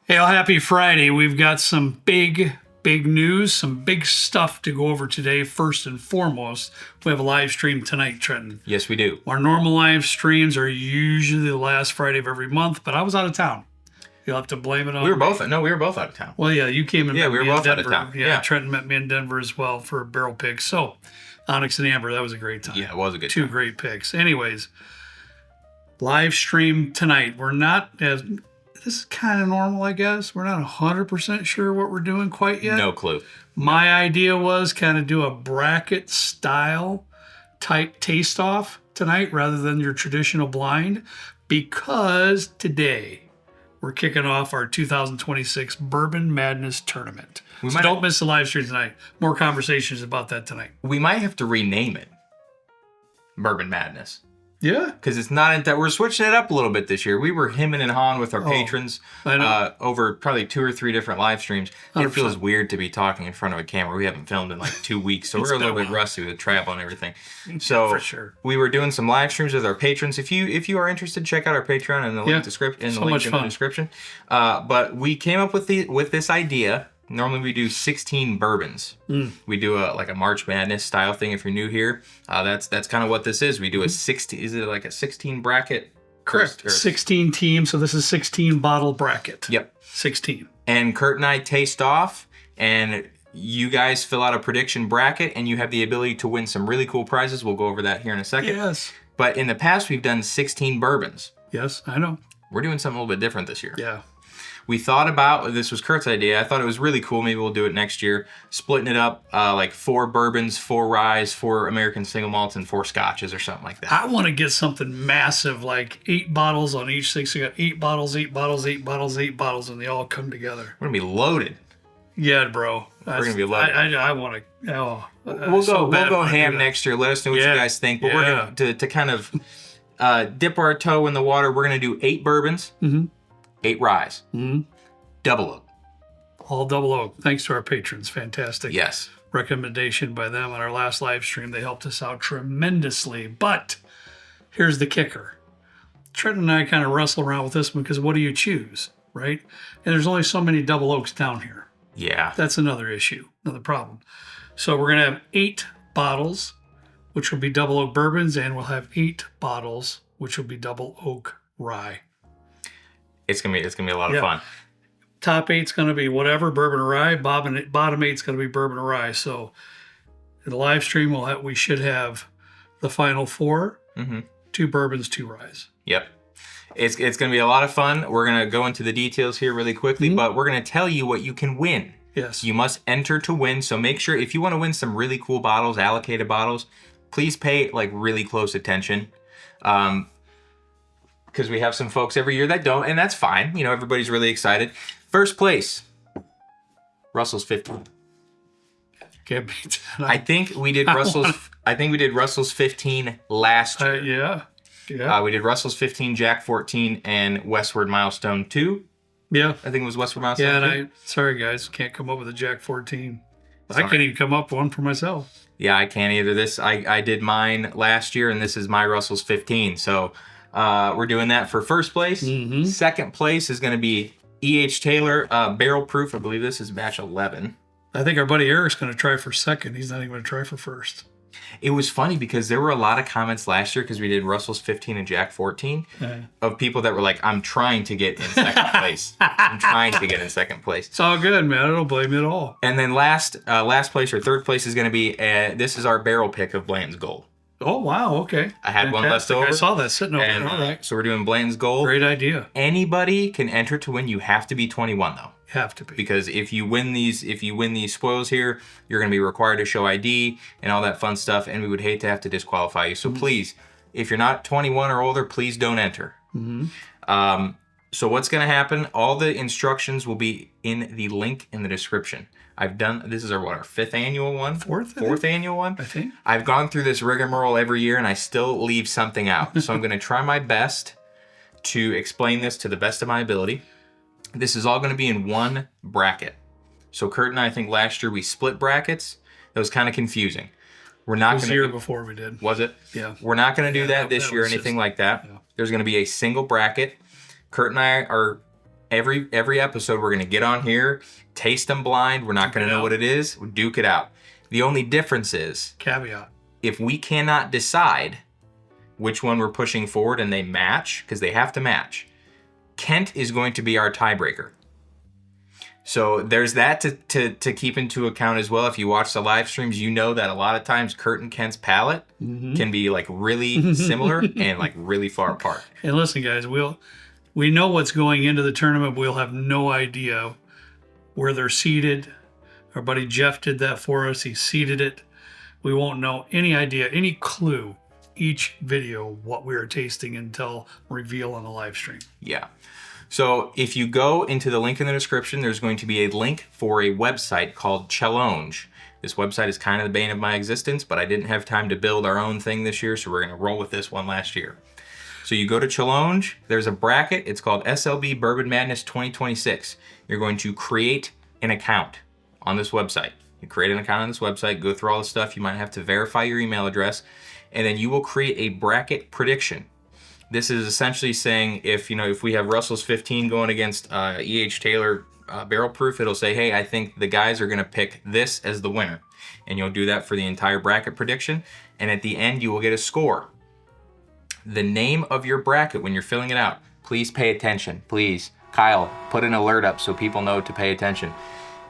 Hey, well, happy Friday. We've got some big news, some big stuff to go over today. First and foremost, we have a live stream tonight, Trenton. Yes, we do. Our normal live streams are usually the last Friday of every month, but I was out of town. You'll have to blame it on we were both out of town. Well, yeah, you came and met we were me in both out Denver. of town. Yeah, Trenton met me in Denver as well for a barrel pick. So, Onyx and Amber, that was a great time. Yeah, it was a good Two time. great picks. Anyways, live stream tonight. We're not as... This is kind of normal, I guess. We're not 100% sure what we're doing quite yet. No clue. My idea was kind of do a bracket style type taste off tonight rather than your traditional blind, because today we're kicking off our 2026 Bourbon Madness tournament. So don't miss the live stream tonight. More conversations about that tonight. We might have to rename it Bourbon Madness. Yeah. Because it's not that we're switching it up a little bit this year. We were hemming and hawing with our patrons over probably 2 or 3 different live streams. 100%. It feels weird to be talking in front of a camera. We haven't filmed in like 2 weeks, so we're a little bit rusty with travel and everything. So for sure. We were doing some live streams with our patrons. If you are interested, check out our Patreon in the link in the description. But we came up with this idea. Normally we do 16 bourbons. We do a March Madness style thing. If you're new here, that's kind of what this is. We do a 16. Is it like a 16 bracket? Correct. 16 teams. So this is 16 bottle bracket. Yep. 16. And Kurt and I taste off, and you guys fill out a prediction bracket, and you have the ability to win some really cool prizes. We'll go over that here in a second. Yes. But in the past, we've done 16 bourbons. Yes, I know. We're doing something a little bit different this year. Yeah. We thought about, this was Kurt's idea, I thought it was really cool, maybe we'll do it next year, splitting it up like 4 bourbons, 4 ryes, 4 American single malts, and 4 scotches or something like that. I want to get something massive, like 8 bottles on each thing. So you got 8 bottles, 8 bottles, 8 bottles, 8 bottles, and they all come together. We're going to be loaded. Yeah, bro. We're going to be loaded. I want to, we'll go ham next year. Let us know what you guys think. But we're going to kind of dip our toe in the water. We're going to do 8 bourbons. 8 ryes. Double oak. All double oak. Thanks to our patrons. Fantastic. Yes. Recommendation by them on our last live stream. They helped us out tremendously. But here's the kicker. Trent and I kind of wrestle around with this one because what do you choose, right? And there's only so many double oaks down here. Yeah. That's another issue, another problem. So we're going to have 8 bottles, which will be double oak bourbons, and we'll have 8 bottles, which will be double oak rye. It's gonna be a lot of fun. Top 8's going to be whatever, bourbon or rye. Bottom 8's going to be bourbon or rye. So in the live stream, we should have the final 4, 2 bourbons, 2 ryes. Yep. It's going to be a lot of fun. We're going to go into the details here really quickly, but we're going to tell you what you can win. Yes. You must enter to win. So make sure, if you want to win some really cool bottles, allocated bottles, please pay like really close attention. Because we have some folks every year that don't, and that's fine. You know, everybody's really excited. First place, Russell's 15. Can't beat that. I think we did Russell's 15 last year. Yeah. We did Russell's 15, Jack 14, and Westward Milestone 2. Yeah. I think it was Westward Milestone 2. Yeah, and sorry guys, can't come up with a Jack 14. Sorry. I can't even come up with one for myself. Yeah, I can't either. I did mine last year, and this is my Russell's 15. So we're doing that for first place. Second place is going to be E.H. Taylor Barrel Proof. I believe this is batch 11. I think our buddy Eric's going to try for second. He's not even going to try for first. It was funny because there were a lot of comments last year because we did Russell's 15 and Jack 14 of people that were like, I'm trying to get in second place. I'm trying to get in second place. It's all good, man. I don't blame you at all. And then last place or third place is going to be, this is our barrel pick of Blanton's Gold. Oh, wow. Okay. I had one left over. I saw that sitting over there. All right. So we're doing Blanton's Gold. Great idea. Anybody can enter to win. You have to be 21, though. Have to be. Because if you win these spoils here, you're going to be required to show ID and all that fun stuff, and we would hate to have to disqualify you. So please, if you're not 21 or older, please don't enter. So what's going to happen? All the instructions will be in the link in the description. This is our 5th annual one? Fourth annual one? I think. I've gone through this rigmarole every year, and I still leave something out. So I'm going to try my best to explain this to the best of my ability. This is all going to be in one bracket. So Kurt and I think last year we split brackets. That was kind of confusing. We're not going to. The year before we did. Was it? Yeah. We're not going to do that this year or anything like that. Yeah. There's going to be a single bracket. Kurt and I are every episode we're going to get on here, taste them blind. We're not going to know what it is. We duke it out. The only difference is, caveat, if we cannot decide which one we're pushing forward and they match, because they have to match, Kent is going to be our tiebreaker. So there's that to keep into account as well. If you watch the live streams, you know that a lot of times Kurt and Kent's palate can be like really similar and like really far apart. And listen, guys, we know what's going into the tournament. We'll have no idea where they're seated. Our buddy Jeff did that for us. He seeded it. We won't know any idea, any clue each video what we are tasting until reveal on the live stream. Yeah. So if you go into the link in the description, there's going to be a link for a website called Challenge. This website is kind of the bane of my existence, but I didn't have time to build our own thing this year, so we're going to roll with this one last year. So you go to Challenge, there's a bracket. It's called SLB Bourbon Madness 2026. You're going to create an account on this website. You create an account on this website, go through all the stuff. You might have to verify your email address, and then you will create a bracket prediction. This is essentially saying if we have Russell's 15 going against E.H. Taylor Barrel Proof, it'll say, hey, I think the guys are going to pick this as the winner. And you'll do that for the entire bracket prediction. And at the end, you will get a score. The name of your bracket when you're filling it out, please pay attention. Please, Kyle, put an alert up so people know to pay attention.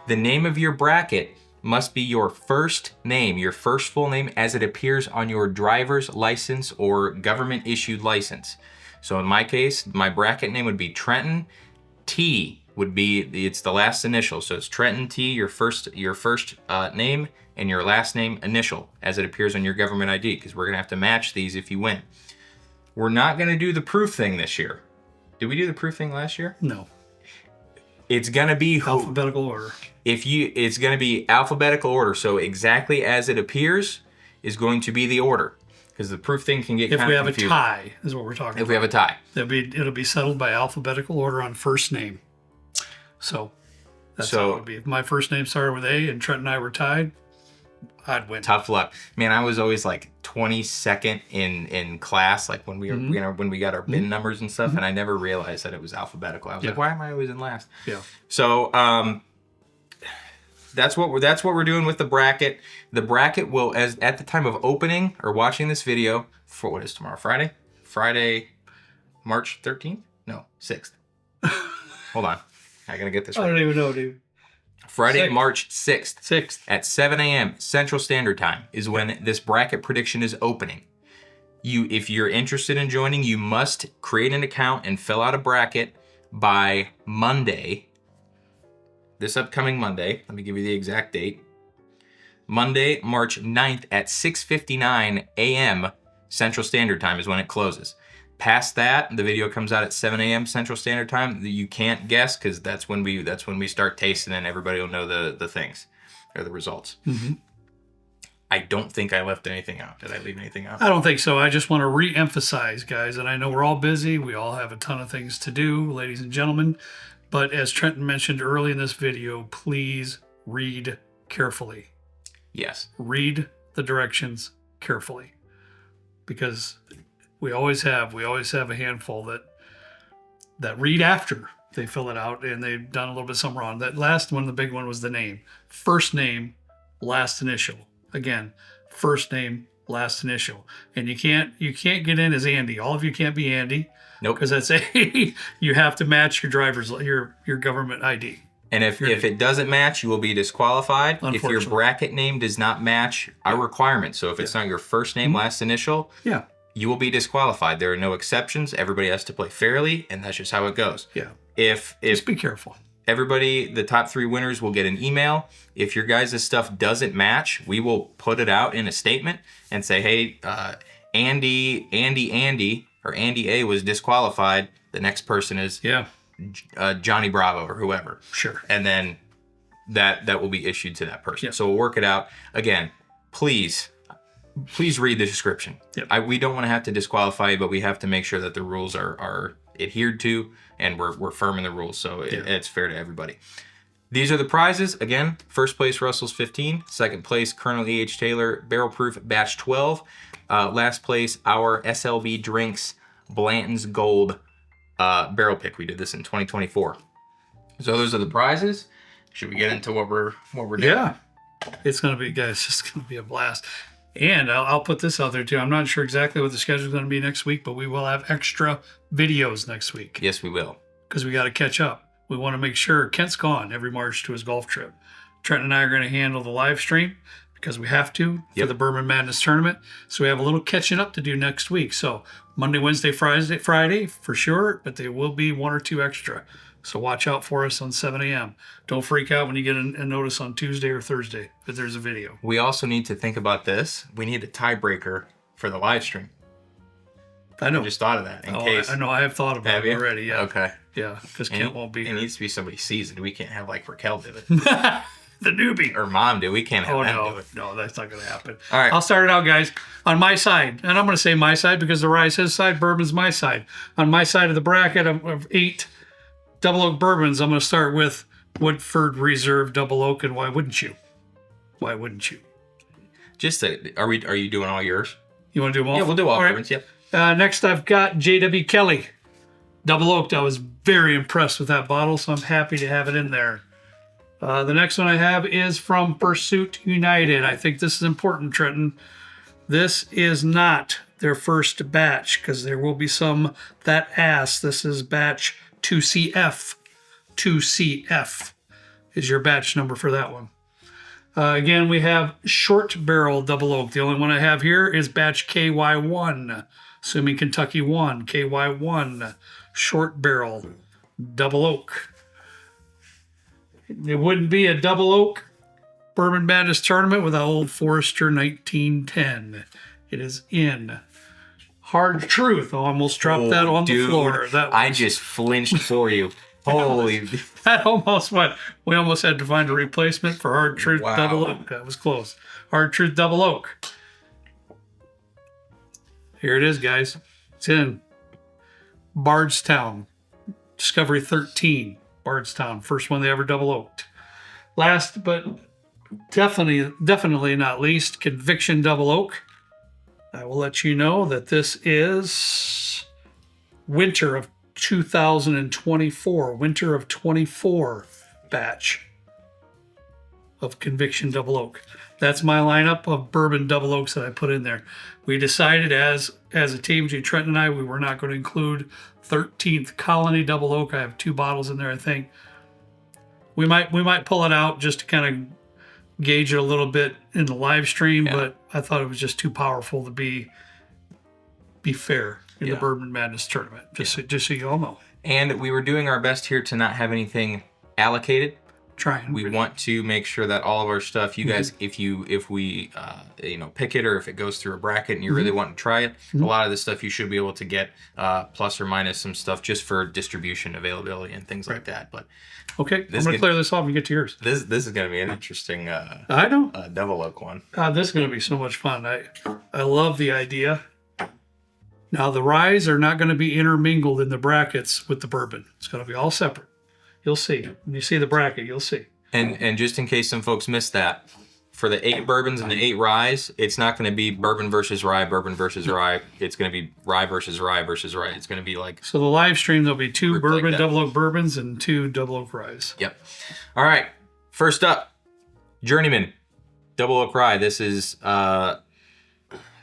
The name of your bracket must be your first name, your first full name as it appears on your driver's license or government issued license. So in my case, my bracket name would be Trenton. T would be, it's the last initial. So it's Trenton T, your first name, and your last name initial as it appears on your government ID, because we're gonna have to match these if you win. We're not gonna do the proof thing this year. Did we do the proof thing last year? No. It's gonna be alphabetical order. It's gonna be alphabetical order. So exactly as it appears is going to be the order, because the proof thing can get if kind we of have confusing. a tie, is what we're talking about. If we have a tie, it'll be settled by alphabetical order on first name. So that's how it would be. If my first name started with A and Trent and I were tied, I'd win. Tough luck, man. I was always like 22nd in class, like when we were when we got our bin numbers and stuff, and I never realized that it was alphabetical. I was like, why am I always in last? Yeah. So that's what we're doing with the bracket. The bracket will, as at the time of opening or watching this video, for what is tomorrow? Friday, March 13th? No, 6th. Hold on, I gotta get this right. I don't even know, dude. Friday, March 6th. 6th. At 7 a.m. Central Standard Time is when this bracket prediction is opening. If you're interested in joining, you must create an account and fill out a bracket by Monday. This upcoming Monday. Let me give you the exact date. Monday, March 9th at 6:59 a.m. Central Standard Time is when it closes. Past that, the video comes out at 7 a.m. Central Standard Time. You can't guess, because that's when we start tasting, and everybody will know the things or the results. Mm-hmm. I don't think I left anything out. Did I leave anything out? I don't think so. I just want to re-emphasize, guys, and I know we're all busy. We all have a ton of things to do, ladies and gentlemen. But as Trenton mentioned early in this video, please read carefully. Yes. Read the directions carefully, because we always have a handful that read after they fill it out and they've done a little bit something wrong. That last one, the big one, was the name. First name, last initial. Again, first name, last initial. And you can't get in as Andy. All of you can't be Andy. Nope. Because that's you have to match your government ID. And if it doesn't match, you will be disqualified. If your bracket name does not match our requirements, so if it's not your first name, last initial, you will be disqualified. There are no exceptions. Everybody has to play fairly, and that's just how it goes. Yeah. Just be careful. Everybody, the top 3 winners will get an email. If your guys' stuff doesn't match, we will put it out in a statement and say, hey, Andy, or Andy A was disqualified. The next person is Johnny Bravo or whoever. Sure. And then that will be issued to that person. Yep. So we'll work it out. Again, please read the description. Yep. We don't want to have to disqualify you, but we have to make sure that the rules are adhered to, and we're firm in the rules, so it's fair to everybody. These are the prizes. Again, first place, Russell's 15. Second place, Colonel E.H. Taylor Barrel Proof Batch 12. Last place, our SLB Drinks Blanton's Gold Barrel Pick. We did this in 2024. So those are the prizes. Should we get into what we're doing? Yeah. It's going to be, guys, it's going to be a blast. And I'll put this out there too. I'm not sure exactly what the schedule is going to be next week, but we will have extra videos next week. Yes, we will. Because we got to catch up. We want to make sure Kent's gone every March to his golf trip. Trent and I are going to handle the live stream because we have to for the Bourbon Madness tournament. So we have a little catching up to do next week. So Monday, Wednesday, Friday for sure, but there will be 1 or 2 extra. So watch out for us on 7 a.m. Don't freak out when you get a notice on Tuesday or Thursday that there's a video. We also need to think about this. We need a tiebreaker for the live stream. I know. I just thought of that in case. I know. I have thought about it already. Yeah. Okay. Yeah, because Kent won't be It here. needs to be somebody seasoned. We can't have like Raquel do it. The newbie. Or Mom do. We can't have them do it. No, that's not going to happen. All right. I'll start it out, guys. On my side, and I'm going to say my side because the Rye's his side, Bourbon's my side. On my side of the bracket of 8 double oak bourbons, I'm going to start with Woodford Reserve Double Oak, and why wouldn't you? Why wouldn't you? Just are you doing all yours? You want to do them all? Yeah, we'll do all right. bourbons. Yep. Next, I've got J.W. Kelly Double Oaked. I was very impressed with that bottle, so I'm happy to have it in there. The next one I have is from Pursuit United. I think this is important, Trenton. This is not their first batch because there will be some that ask. This is batch 2CF. 2CF is your batch number for that one. Again, we have Short Barrel Double Oak. The only one I have here is batch KY1, assuming Kentucky 1, KY1, Short Barrel Double Oak. It wouldn't be a Double Oak Bourbon Madness tournament without Old Forester 1910. It is in Hard Truth. I almost dropped that on the floor. I just flinched for you. Holy. That almost went. We almost had to find a replacement for Hard Truth Double Oak. That was close. Hard Truth Double Oak. Here it is, guys. It's in Bardstown. Discovery 13. Bardstown. First one they ever double oaked. Last but definitely not least, Conviction Double Oak. I will let you know that this is winter of 2024, winter of 24 batch of Conviction Double Oak. That's my lineup of bourbon double oaks that I put in there. We decided as a team, between Trent and I, we were not going to include 13th Colony Double Oak. I have 2 bottles in there, I think. We might pull it out just to kind of gauge it a little bit in the live stream, but I thought it was just too powerful to be fair in the Bourbon Madness tournament, just so you all know. And we were doing our best here to not have anything allocated. We want to make sure that all of our stuff, you guys, if we pick it, or if it goes through a bracket and you really want to try it, a lot of this stuff you should be able to get plus or minus some stuff just for distribution availability and things like that. But okay, I'm going to clear this off and get to yours. This is going to be an interesting I know double oak one. This is going to be so much fun. I love the idea. Now the ryes are not going to be intermingled in the brackets with the bourbon. It's going to be all separate. You'll see. When you see the bracket, you'll see. And just in case some folks missed that, for the 8 bourbons and the 8 ryes, it's not going to be bourbon versus rye. It's going to be rye versus rye versus rye. It's going to be like... So the live stream, there'll be 2 bourbon double oak bourbons and 2 double oak ryes. Yep. All right. First up, Journeyman Double Oak Rye. This is the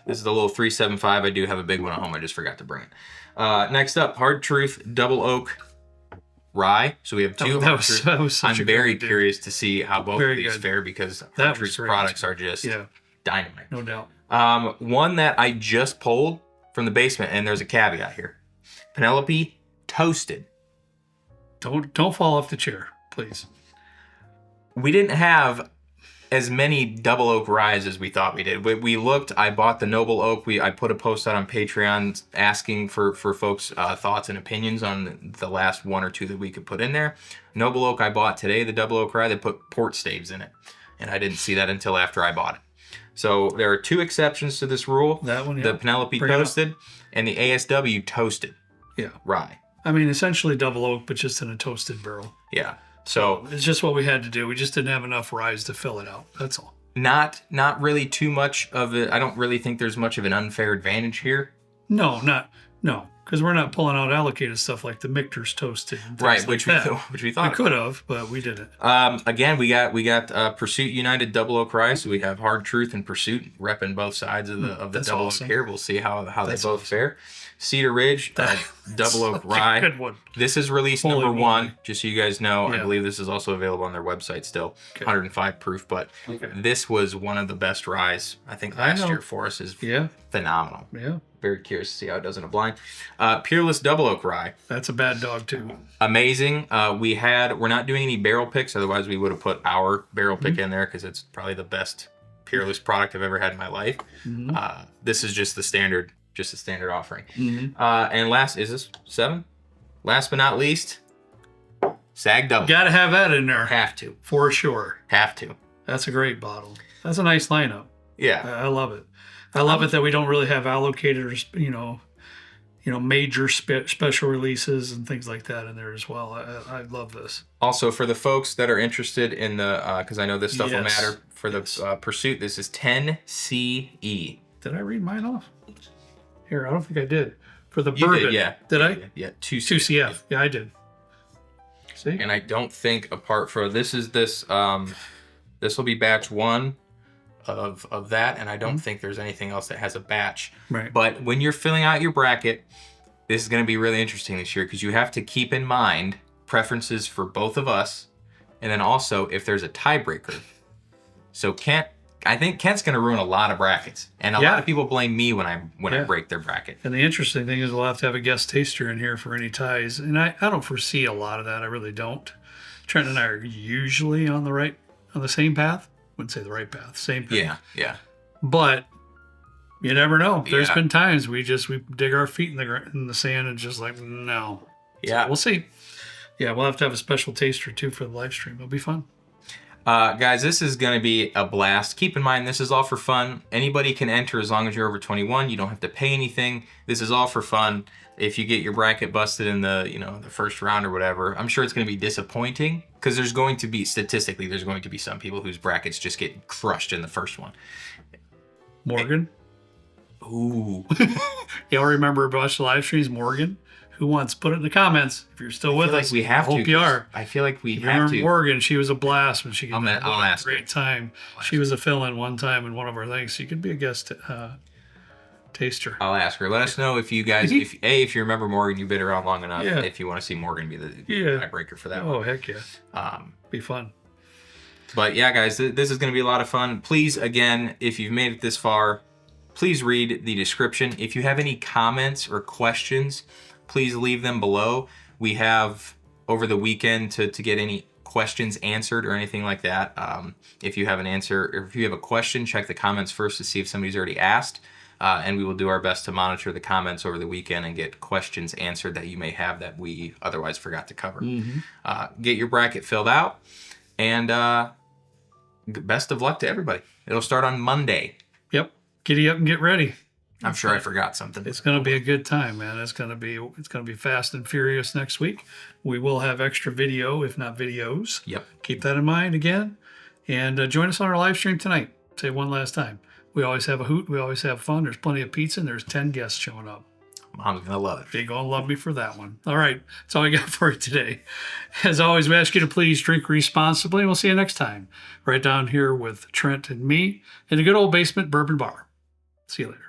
little 375. I do have a big one at home. I just forgot to bring it. Next up, Hard Truth Double Oak Rye. So we have 2 Hard Truth. I'm very curious to see how both of these fare because Hard Truth's products are just dynamite. No doubt. One that I just pulled from the basement, and there's a caveat here. Penelope Toasted. Don't fall off the chair, please. We didn't have as many double oak ryes as we thought we did. We looked, I bought the Noble Oak. I put a post out on Patreon asking for folks' thoughts and opinions on the last 1 or 2 that we could put in there. Noble Oak I bought today, the double oak rye, they put port staves in it. And I didn't see that until after I bought it. So there are 2 exceptions to this rule. That one, the Penelope Toasted and the ASW Toasted rye. I mean, essentially double oak, but just in a toasted barrel. Yeah. So it's just what we had to do. We just didn't have enough ryes to fill it out. That's all. Not really too much of it. I don't really think there's much of an unfair advantage here. No. because we're not pulling out allocated stuff like the Michter's toasted. And Right, like which we thought we could have, but we didn't. Again, we got Pursuit United Double Oak Rye, so we have Hard Truth and Pursuit repping both sides of the Double Oak here. We'll see how they both fare. Cedar Ridge Double Oak Rye. Good one. This is release number 1, just so you guys know. Yeah. I believe this is also available on their website still. 105 proof, but this was one of the best ryes I think last year for us. Is phenomenal. Yeah. Very curious to see how it does in a blind. Peerless Double Oak Rye. That's a bad dog too. Amazing. We're not doing any barrel picks, otherwise we would have put our barrel pick in there because it's probably the best Peerless product I've ever had in my life. This is just the standard offering. And last, is this 7? Last but not least, Sag Double. Got to have that in there. Have to. For sure. Have to. That's a great bottle. That's a nice lineup. Yeah. I love it. I love it that we don't really have allocated or, major special releases and things like that in there as well. I love this. Also, for the folks that are interested in the, because I know this stuff will matter, for the Pursuit, this is 10CE. Did I read mine off? Here, I don't think I did. For the bourbon. Did, yeah. Did I? Yeah, 2CF. Yeah, I did. See? And I don't think apart from, this will be batch 1 of that, and I don't think there's anything else that has a batch. Right. But when you're filling out your bracket, this is going to be really interesting this year because you have to keep in mind preferences for both of us, and then also if there's a tiebreaker. So I think Kent's going to ruin a lot of brackets, and a lot of people blame me when I break their bracket. And the interesting thing is we'll have to have a guest taster in here for any ties, and I don't foresee a lot of that. I really don't. Trent and I are usually on the same path. Wouldn't say the right path, same path. Yeah. But you never know. There's been times we dig our feet in the sand and just like no. Yeah, so we'll see. Yeah, we'll have to have a special taster too for the live stream. It'll be fun. Guys, this is going to be a blast. Keep in mind, this is all for fun. Anybody can enter as long as you're over 21. You don't have to pay anything. This is all for fun. If you get your bracket busted in the first round or whatever, I'm sure it's going to be disappointing because there's going to be some people whose brackets just get crushed in the first one. Morgan? Ooh. Y'all remember a bunch of live streams, Morgan? Who wants? Put it in the comments if you're still with us. We have to. Hope you are. I feel like we have to. Morgan, she was a blast when she came. I'll ask her. Great time. She was a fill-in one time in one of our things. She could be a guest taster. I'll ask her. Let us know if you guys, if you remember Morgan, you've been around long enough. Yeah. If you want to see Morgan be the tiebreaker for that one. Oh, heck yeah. Be fun. But yeah, guys, this is going to be a lot of fun. Please, again, if you've made it this far, please read the description. If you have any comments or questions, please leave them below. We have over the weekend to get any questions answered or anything like that. If you have an answer, or if you have a question, check the comments first to see if somebody's already asked. And we will do our best to monitor the comments over the weekend and get questions answered that you may have that we otherwise forgot to cover. Get your bracket filled out, and best of luck to everybody. It'll start on Monday. Yep. Giddy up and get ready. I'm sure I forgot something. It's going to be a good time, man. It's going to be fast and furious next week. We will have extra video, if not videos. Yep. Keep that in mind again. And join us on our live stream tonight. Say one last time. We always have a hoot. We always have fun. There's plenty of pizza, and there's 10 guests showing up. Mom's going to love it. They're going to love me for that one. All right. That's all I got for you today. As always, we ask you to please drink responsibly. We'll see you next time. Right down here with Trent and me in the good old basement bourbon bar. See you later.